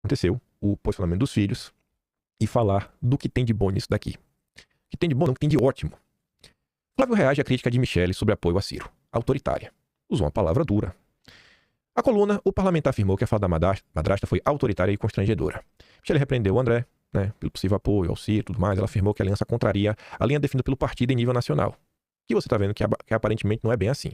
aconteceu, o posicionamento dos filhos e falar do que tem de bom nisso daqui. O que tem de bom, não, o que tem de ótimo. Flávio reage à crítica de Michele sobre apoio a Ciro. Autoritária. Usou uma palavra dura. A coluna, o parlamentar afirmou que a fala da madrasta foi autoritária e constrangedora. Michele repreendeu o André, pelo possível apoio ao Ciro e tudo mais. Ela afirmou que a aliança contraria a linha definida pelo partido em nível nacional. Que você está vendo que aparentemente não é bem assim.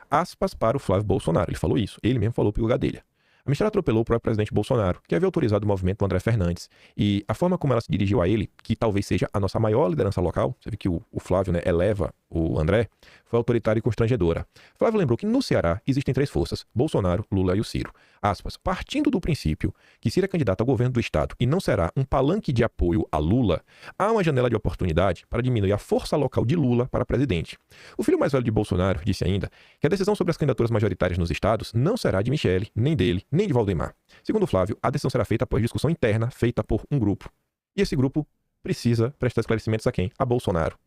Aspas para o Flávio Bolsonaro. Ele falou isso. Ele mesmo falou para o Gadelha. A Michele atropelou o próprio presidente Bolsonaro, que havia autorizado o movimento do André Fernandes. E a forma como ela se dirigiu a ele, que talvez seja a nossa maior liderança local, você vê que o Flávio eleva o André, foi autoritária e constrangedora. Flávio lembrou que no Ceará existem 3 forças, Bolsonaro, Lula e o Ciro. Aspas, partindo do princípio que Ciro é candidato ao governo do Estado e não será um palanque de apoio a Lula, há uma janela de oportunidade para diminuir a força local de Lula para presidente. O filho mais velho de Bolsonaro disse ainda que a decisão sobre as candidaturas majoritárias nos estados não será de Michele, nem dele, nem de Valdemar. Segundo Flávio, a decisão será feita após discussão interna feita por um grupo. E esse grupo precisa prestar esclarecimentos a quem? A Bolsonaro.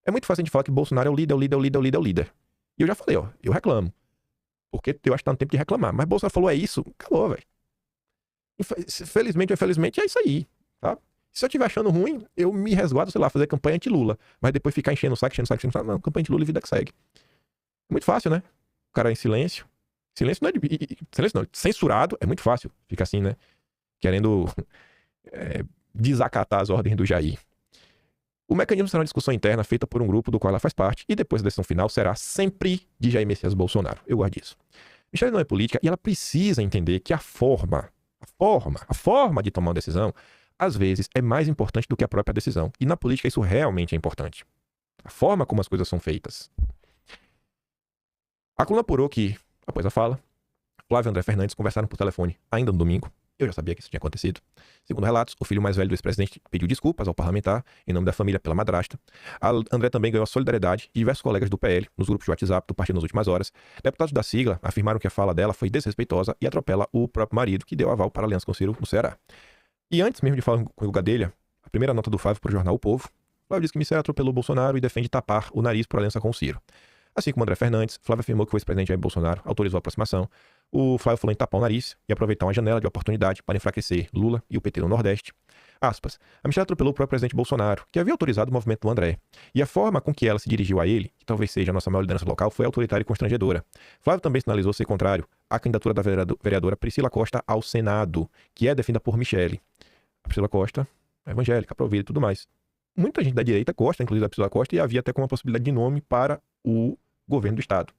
É muito fácil a gente falar que Bolsonaro é o líder, é o líder, é o líder, é o líder, é o líder. E eu já falei, eu reclamo. Porque eu acho que tá no tempo de reclamar. Mas Bolsonaro falou, é isso, acabou, velho. Felizmente ou infelizmente é isso aí, tá? Se eu estiver achando ruim, eu me resguardo, sei lá, fazer campanha anti-Lula. Mas depois ficar enchendo o saco, não, campanha anti-Lula e vida que segue. É muito fácil, né? O cara em silêncio. Silêncio não é silêncio não, censurado é muito fácil. Fica assim, né? Querendo desacatar as ordens do Jair. O mecanismo será uma discussão interna feita por um grupo do qual ela faz parte e depois da decisão final será sempre de Jair Messias Bolsonaro. Eu guardo isso. Michele não é política e ela precisa entender que a forma de tomar uma decisão, às vezes, é mais importante do que a própria decisão. E na política isso realmente é importante. A forma como as coisas são feitas. A coluna apurou que, após a fala, Flávio e André Fernandes conversaram por telefone ainda no domingo. Eu já sabia que isso tinha acontecido. Segundo relatos, o filho mais velho do ex-presidente pediu desculpas ao parlamentar em nome da família pela madrasta. André também ganhou a solidariedade de diversos colegas do PL nos grupos de WhatsApp do partido nas últimas horas. Deputados da sigla afirmaram que a fala dela foi desrespeitosa e atropela o próprio marido, que deu aval para a aliança com Ciro no Ceará. E antes mesmo de falar com o Gadelha, a primeira nota do Flávio para o jornal O Povo, Flávio disse que Michele atropelou Bolsonaro e defende tapar o nariz por aliança com o Ciro. Assim como André Fernandes, Flávio afirmou que o ex-presidente Jair Bolsonaro autorizou a aproximação. O Flávio falou em tapar o nariz e aproveitar uma janela de oportunidade para enfraquecer Lula e o PT no Nordeste. Aspas. A Michele atropelou o próprio presidente Bolsonaro, que havia autorizado o movimento do André. E a forma com que ela se dirigiu a ele, que talvez seja a nossa maior liderança local, foi autoritária e constrangedora. Flávio também sinalizou ser contrário à candidatura da vereadora Priscila Costa ao Senado, que é defendida por Michele. A Priscila Costa é evangélica, provida e tudo mais. Muita gente da direita gosta, inclusive, da Priscila Costa, e havia até como uma possibilidade de nome para o governo do estado.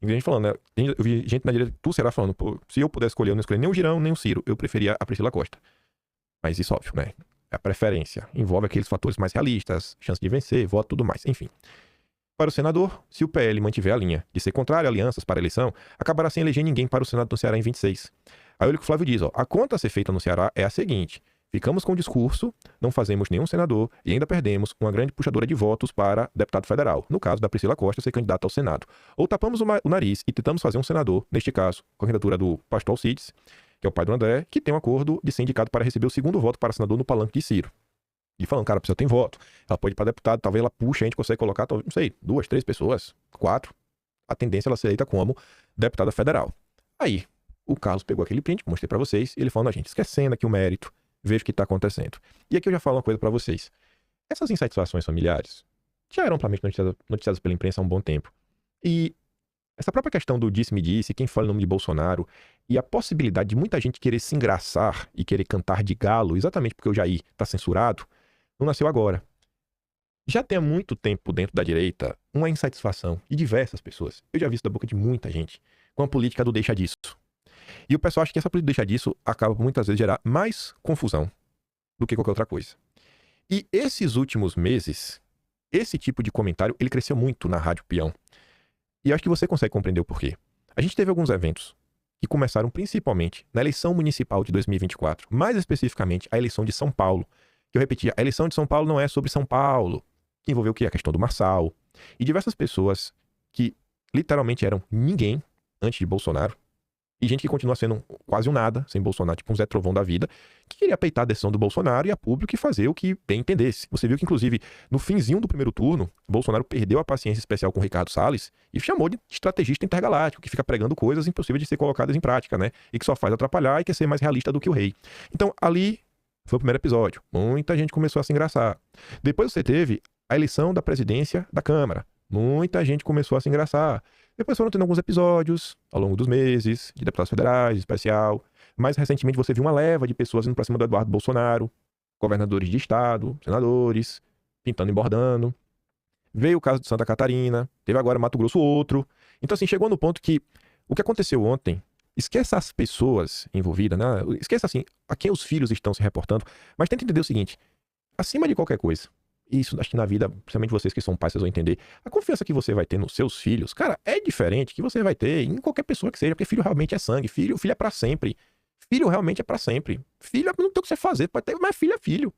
E a gente falando, eu vi gente na direita do Ceará falando, pô, se eu pudesse escolher, eu não escolhi nem o Girão, nem o Ciro, eu preferia a Priscila Costa. Mas isso, óbvio, né? A preferência envolve aqueles fatores mais realistas, chance de vencer, voto, tudo mais, enfim. Para o senador, se o PL mantiver a linha de ser contrário a alianças para a eleição, acabará sem eleger ninguém para o Senado do Ceará em 26. Aí olha o que o Flávio diz, a conta a ser feita no Ceará é a seguinte: ficamos com o discurso, não fazemos nenhum senador e ainda perdemos uma grande puxadora de votos para deputado federal, no caso da Priscila Costa ser candidata ao Senado. Ou tapamos o nariz e tentamos fazer um senador, neste caso, com a candidatura do pastor Alcides, que é o pai do André, que tem um acordo de ser indicado para receber o segundo voto para senador no palanque de Ciro. E falando, cara, a pessoa tem voto, ela pode ir para deputado, talvez ela puxe, a gente consegue colocar, não sei, 2, 3 pessoas, 4. A tendência é ela ser eleita como deputada federal. Aí, o Carlos pegou aquele print, mostrei para vocês, e ele falando, gente, esquecendo aqui o mérito, veja o que está acontecendo. E aqui eu já falo uma coisa para vocês. Essas insatisfações familiares já eram amplamente noticiadas pela imprensa há um bom tempo. E essa própria questão do disse-me-disse, quem fala em nome de Bolsonaro, e a possibilidade de muita gente querer se engraçar e querer cantar de galo, exatamente porque o Jair está censurado, não nasceu agora. Já tem há muito tempo dentro da direita uma insatisfação de diversas pessoas. Eu já vi isso da boca de muita gente, com a política do deixa disso. E o pessoal acha que essa política do deixa disso acaba por muitas vezes gerar mais confusão do que qualquer outra coisa. E esses últimos meses, esse tipo de comentário, ele cresceu muito na Rádio Peão. E eu acho que você consegue compreender o porquê. A gente teve alguns eventos que começaram principalmente na eleição municipal de 2024, mais especificamente a eleição de São Paulo. Que eu repetia, a eleição de São Paulo não é sobre São Paulo, que envolveu o quê? A questão do Marçal. E diversas pessoas que literalmente eram ninguém antes de Bolsonaro, E gente que continua sendo quase um nada, sem Bolsonaro, tipo um Zé Trovão da vida, que queria peitar a decisão do Bolsonaro e a público e fazer o que bem entendesse. Você viu que, inclusive, no finzinho do primeiro turno, Bolsonaro perdeu a paciência especial com o Ricardo Salles e chamou de estrategista intergaláctico, que fica pregando coisas impossíveis de ser colocadas em prática, né? E que só faz atrapalhar e quer ser mais realista do que o rei. Então, ali foi o primeiro episódio. Muita gente começou a se engraçar. Depois você teve a eleição da presidência da Câmara. Muita gente começou a se engraçar. Depois foram tendo alguns episódios ao longo dos meses, de deputados federais, especial. Mais recentemente você viu uma leva de pessoas indo pra cima do Eduardo Bolsonaro, governadores de estado, senadores, pintando e bordando. Veio o caso de Santa Catarina, teve agora Mato Grosso outro. Então, assim, chegou no ponto que o que aconteceu ontem, esqueça as pessoas envolvidas, né? Esqueça, assim, a quem os filhos estão se reportando, mas tenta entender o seguinte, acima de qualquer coisa, isso acho que na vida, principalmente vocês que são pais, vocês vão entender. A confiança que você vai ter nos seus filhos, cara, é diferente que você vai ter em qualquer pessoa que seja, porque filho realmente é sangue, filho é pra sempre. Filho realmente é pra sempre. Filho não tem o que você fazer, pode ter, mas filho é filho.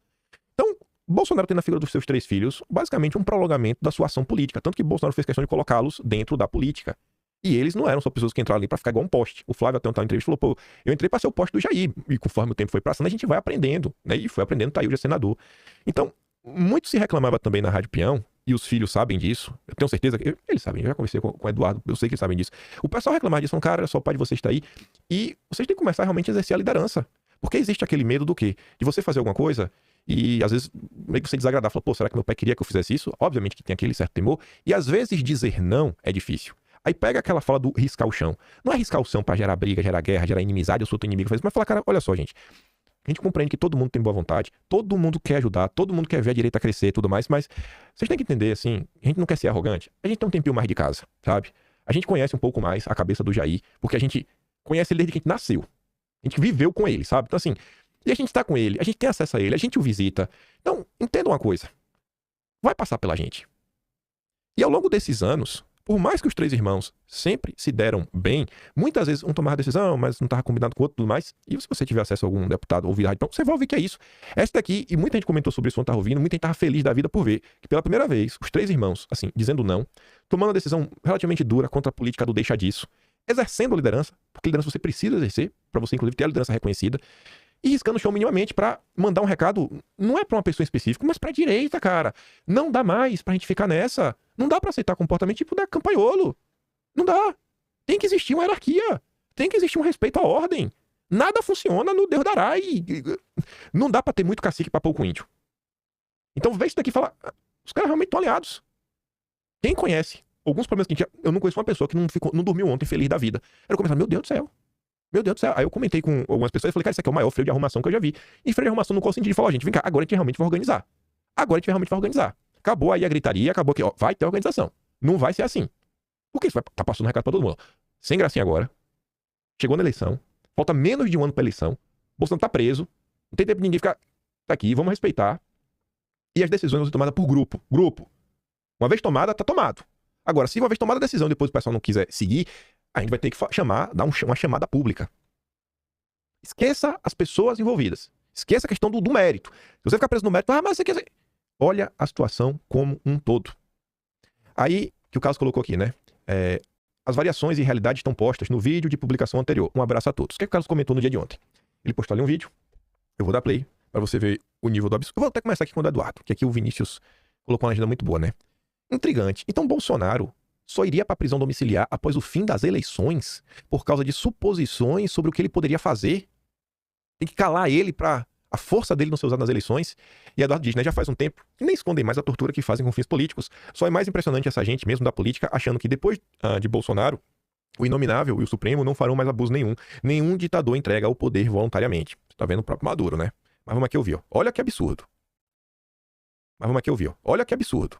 Então, Bolsonaro tem na figura dos seus 3 filhos, basicamente um prolongamento da sua ação política, tanto que Bolsonaro fez questão de colocá-los dentro da política. E eles não eram só pessoas que entraram ali pra ficar igual um poste. O Flávio até uma entrevista falou, pô, eu entrei pra ser o poste do Jair, e conforme o tempo foi passando, a gente vai aprendendo, né? E foi aprendendo, tá aí o senador. Então, muito se reclamava também na Rádio Peão, e os filhos sabem disso. Eu tenho certeza que eles sabem, eu já conversei com o Eduardo, eu sei que eles sabem disso. O pessoal reclamava disso, cara, olha só, o pai de vocês está aí, e vocês têm que começar realmente a exercer a liderança. Porque existe aquele medo do quê? De você fazer alguma coisa e às vezes meio que você desagradar, fala, pô, será que meu pai queria que eu fizesse isso? Obviamente que tem aquele certo temor, e às vezes dizer não é difícil. Aí pega aquela fala do riscar o chão. Não é riscar o chão pra gerar briga, gerar guerra, gerar inimizade, eu sou teu inimigo, mas falar, cara, olha só, gente. A gente compreende que todo mundo tem boa vontade, todo mundo quer ajudar, todo mundo quer ver a direita crescer e tudo mais, mas vocês têm que entender, assim, a gente não quer ser arrogante, a gente tem um tempinho mais de casa, sabe? A gente conhece um pouco mais a cabeça do Jair, porque a gente conhece ele desde que a gente nasceu. A gente viveu com ele, sabe? Então, assim, e a gente tá com ele, a gente tem acesso a ele, a gente o visita. Então, entenda uma coisa, vai passar pela gente. E ao longo desses anos, por mais que os 3 irmãos sempre se deram bem, muitas vezes um tomava decisão, mas não estava combinado com o outro e tudo mais. E se você tiver acesso a algum deputado ou ouvir a rádio, então você vai ouvir que é isso. Essa daqui, e muita gente comentou sobre isso quando estava ouvindo, muita gente estava feliz da vida por ver que pela primeira vez, os 3 irmãos, assim, dizendo não, tomando uma decisão relativamente dura contra a política do deixa disso, exercendo a liderança, porque a liderança você precisa exercer, para você inclusive ter a liderança reconhecida, e riscando o chão minimamente para mandar um recado, não é para uma pessoa específica, mas para a direita, cara. Não dá mais pra gente ficar nessa. Não dá pra aceitar comportamento tipo da Campaiolo. Não dá. Tem que existir uma hierarquia. Tem que existir um respeito à ordem. Nada funciona no Deus dará e não dá pra ter muito cacique pra pouco índio. Então vê isso daqui e fala, os caras realmente estão aliados. Quem conhece alguns problemas que a gente... Eu não conheço uma pessoa que não dormiu ontem feliz da vida. Eu comecei, meu Deus do céu. Meu Deus do céu. Aí eu comentei com algumas pessoas e falei, cara, isso aqui é o maior freio de arrumação que eu já vi. E freio de arrumação no qual sentido de falar, gente, vem cá, agora a gente realmente vai organizar. Agora a gente realmente vai organizar. Acabou aí a gritaria, acabou que, ó, vai ter organização. Não vai ser assim. Porque isso vai tá passando um recado pra todo mundo. Sem gracinha agora. Chegou na eleição. Falta menos de um ano pra eleição. Bolsonaro tá preso. Não tem tempo de ninguém ficar tá aqui, vamos respeitar. E as decisões vão ser tomadas por grupo. Grupo. Uma vez tomada, tá tomado. Agora, se uma vez tomada a decisão e depois o pessoal não quiser seguir, a gente vai ter que chamar, dar uma chamada pública. Esqueça as pessoas envolvidas. Esqueça a questão do mérito. Se você ficar preso no mérito, mas você quer... Olha a situação como um todo. Aí, que o Carlos colocou aqui, né? As variações e realidade estão postas no vídeo de publicação anterior. Um abraço a todos. O que o Carlos comentou no dia de ontem? Ele postou ali um vídeo. Eu vou dar play para você ver o nível do absurdo. Eu vou até começar aqui com o do Eduardo, que aqui o Vinícius colocou uma agenda muito boa, né? Intrigante. Então, Bolsonaro só iria para a prisão domiciliar após o fim das eleições por causa de suposições sobre o que ele poderia fazer. Tem que calar ele para a força dele não ser usada nas eleições. E Eduardo diz, né, já faz um tempo, que nem escondem mais a tortura que fazem com fins políticos. Só é mais impressionante essa gente mesmo da política, achando que depois de Bolsonaro, o Inominável e o Supremo não farão mais abuso nenhum. Nenhum ditador entrega o poder voluntariamente. Você tá vendo o próprio Maduro, né? Mas vamos aqui ouvir, ó. Olha que absurdo. Mas vamos aqui ouvir, ó. Olha que absurdo.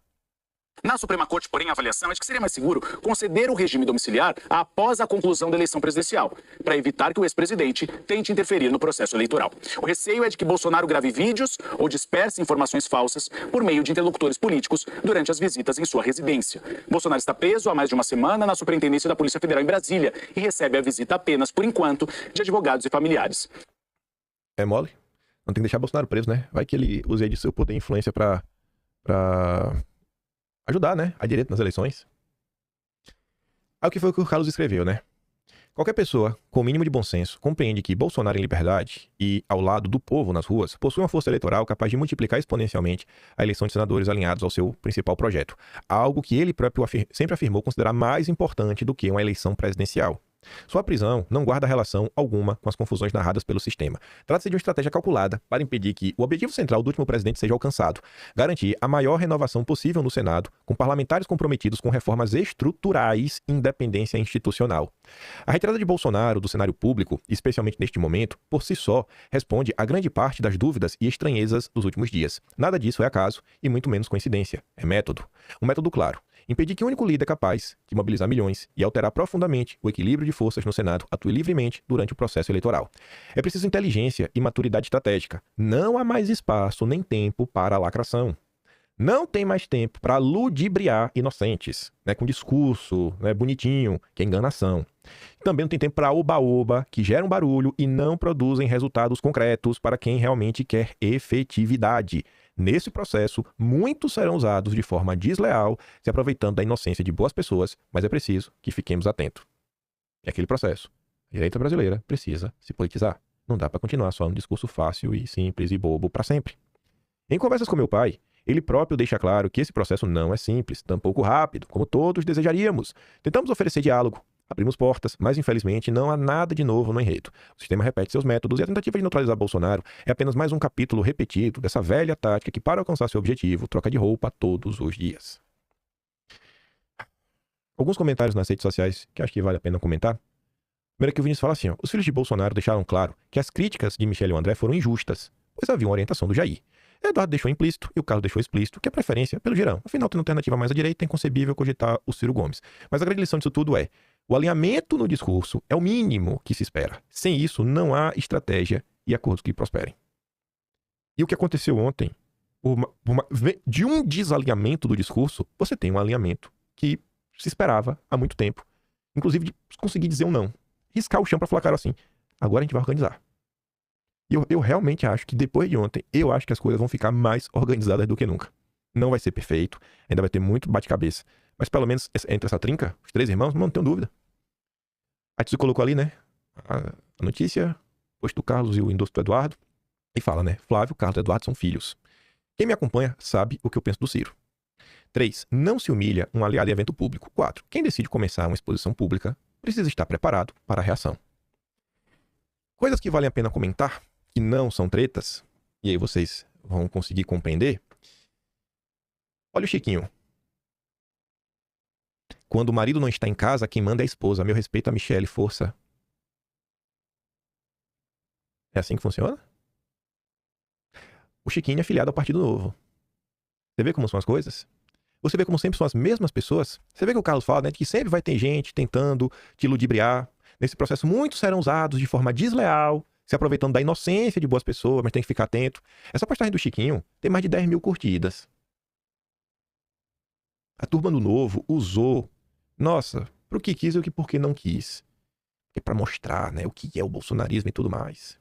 Na Suprema Corte, porém, a avaliação é de que seria mais seguro conceder o regime domiciliar após a conclusão da eleição presidencial, para evitar que o ex-presidente tente interferir no processo eleitoral. O receio é de que Bolsonaro grave vídeos ou disperse informações falsas por meio de interlocutores políticos durante as visitas em sua residência. Bolsonaro está preso há mais de uma semana na Superintendência da Polícia Federal em Brasília e recebe a visita apenas, por enquanto, de advogados e familiares. É mole? Não tem que deixar Bolsonaro preso, né? Vai que ele use aí de seu poder e influência pra ajudar, né, a direita nas eleições. Aí o que foi que o Carlos escreveu, né? Qualquer pessoa com o mínimo de bom senso compreende que Bolsonaro em liberdade e ao lado do povo nas ruas possui uma força eleitoral capaz de multiplicar exponencialmente a eleição de senadores alinhados ao seu principal projeto, algo que ele próprio sempre afirmou considerar mais importante do que uma eleição presidencial. Sua prisão não guarda relação alguma com as confusões narradas pelo sistema. Trata-se de uma estratégia calculada para impedir que o objetivo central do último presidente seja alcançado: garantir a maior renovação possível no Senado, com parlamentares comprometidos com reformas estruturais e independência institucional. A retirada de Bolsonaro do cenário público, especialmente neste momento, por si só, responde a grande parte das dúvidas e estranhezas dos últimos dias. Nada disso é acaso e muito menos coincidência. É método. Um método claro. Impedir que o único líder capaz de mobilizar milhões e alterar profundamente o equilíbrio de forças no Senado atue livremente durante o processo eleitoral. É preciso inteligência e maturidade estratégica. Não há mais espaço nem tempo para a lacração. Não tem mais tempo para ludibriar inocentes, com discurso bonitinho, que é enganação. Também não tem tempo para oba-oba, que geram barulho e não produzem resultados concretos para quem realmente quer efetividade. Nesse processo, muitos serão usados de forma desleal, se aproveitando da inocência de boas pessoas, mas é preciso que fiquemos atentos. É aquele processo. A direita brasileira precisa se politizar. Não dá para continuar só um discurso fácil e simples e bobo para sempre. Em conversas com meu pai, ele próprio deixa claro que esse processo não é simples, tampouco rápido, como todos desejaríamos. Tentamos oferecer diálogo, abrimos portas, mas infelizmente não há nada de novo no enredo. O sistema repete seus métodos e a tentativa de neutralizar Bolsonaro é apenas mais um capítulo repetido dessa velha tática que, para alcançar seu objetivo, troca de roupa todos os dias. Alguns comentários nas redes sociais que acho que vale a pena comentar. Primeiro que o Vinícius fala assim, os filhos de Bolsonaro deixaram claro que as críticas de Michele e o André foram injustas, pois havia uma orientação do Jair. Eduardo deixou implícito e o Carlos deixou explícito que a preferência pelo Girão. Afinal, tendo alternativa mais à direita, é inconcebível cogitar o Ciro Gomes. Mas a grande lição disso tudo é: o alinhamento no discurso é o mínimo que se espera. Sem isso, não há estratégia e acordos que prosperem. E o que aconteceu ontem, de um desalinhamento do discurso, você tem um alinhamento que se esperava há muito tempo. Inclusive de conseguir dizer um não. Riscar o chão para falar, cara, assim, agora a gente vai organizar. E eu realmente acho que depois de ontem, eu acho que as coisas vão ficar mais organizadas do que nunca. Não vai ser perfeito, ainda vai ter muito bate-cabeça. Mas pelo menos entre essa trinca, os três irmãos, não tenho dúvida. A Tio colocou ali, a notícia, posto do Carlos e o endosso do Eduardo. E fala, Flávio, Carlos e Eduardo são filhos. Quem me acompanha sabe o que eu penso do Ciro. 3. Não se humilha um aliado em evento público. 4. Quem decide começar uma exposição pública precisa estar preparado para a reação. Coisas que valem a pena comentar, que não são tretas, e aí vocês vão conseguir compreender. Olha o Chiquinho. Quando o marido não está em casa, quem manda é a esposa. Meu respeito a Michele, força. É assim que funciona? O Chiquinho é filiado ao Partido Novo. Você vê como são as coisas? Você vê como sempre são as mesmas pessoas? Você vê que o Carlos fala, que sempre vai ter gente tentando te ludibriar. Nesse processo, muitos serão usados de forma desleal, se aproveitando da inocência de boas pessoas, mas tem que ficar atento. Essa postagem do Chiquinho tem mais de 10 mil curtidas. A turma do Novo usou, pro que quis e por que não quis. É pra mostrar, o que é o bolsonarismo e tudo mais.